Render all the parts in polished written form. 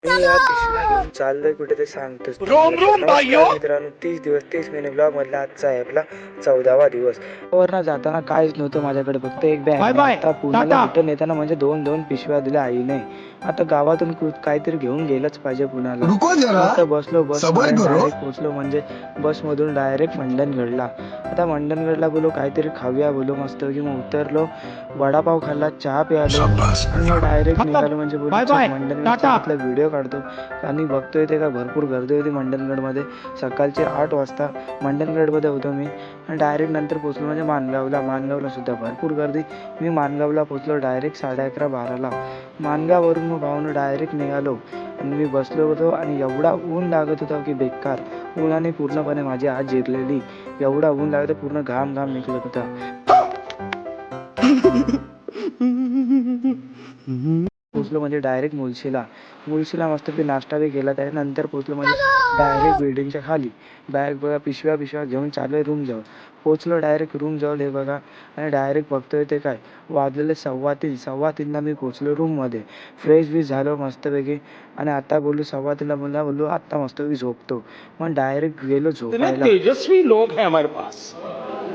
मी या पिशव्या घेऊन चाललोय कुठे ते सांगतोच. नमस्कार मित्रांनो, 30 दिवस 30 महिने ब्लॉग मधला आजचा आहे आपला 14वा दिवस. वरनं जाताना काहीच नव्हतं माझ्याकडे, फक्त एक बॅग. आता पुण्याला रिटर्न येताना म्हणजे 2 पिशव्या दिल्या आईने. आता गावातून काहीतरी घेऊन गेलंच पाहिजे पुण्याला. आता बसलो डायरेक्ट पोहोचलो, म्हणजे बसमधून डायरेक्ट मंडणगडला. आता मंडणगडला बोलो काहीतरी खाऊया बोलो मस्त की, मग उतरलो, वडापाव खाल्ला, चहा प्यालो आणि मग डायरेक्ट निघालो. म्हणजे बोलू मंडणगडचा व्हिडिओ काढतो. आणि बघतोय ते का भरपूर गर्दी होती मंडणगडमध्ये. सकाळचे 8 वाजता मंडणगडमध्ये होतो मी. आणि डायरेक्ट नंतर पोचलो म्हणजे माणगावला सुद्धा भरपूर गर्दी. मी माणगावला पोचलो डायरेक्ट 11:30-12ला. माणगाववरून मग भाऊनं डायरेक्ट निघालो आणि मी बसलो होतो. आणि एवढा ऊन लागत होता की बेकार. उन्हाने पूर्णपणे माझी हात जिरलेली. एवढा ऊन लागत पूर्ण घाम निघत होता. पोचलो म्हणजे डायरेक्ट मुळशीला मस्तपैकी नाश्ता बी केला. त्यानंतर पोचलो म्हणजे डायरेक्ट बिल्डिंगच्या खाली. बॅग बघा, पिशव्या घेऊन चालू आहे रूम जवळ. पोचलो डायरेक्ट रूम जवळ, हे बघा. आणि डायरेक्ट बघतोय ते काय वाजलेले 3:15 मी पोचलो रूममध्ये. फ्रेश बी झालो मस्तपैकी. आणि आता बोललो 3:15 बोललो आता मस्तपैकी झोपतो. मग डायरेक्ट गेलो झोपायला. तेजस्वी लोग हैं हमारे पास,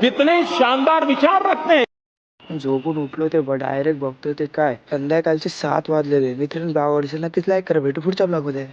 कितने शानदार विचार रखते हैं. झोपून उठलो ते डायरेक्ट बघतोय ते काय संध्याकाळचे 7 वाजलेले. मित्रांनो, आवडशील नक्कीच लाईक करा. भेटू पुढच्या ब्लॉगमध्ये.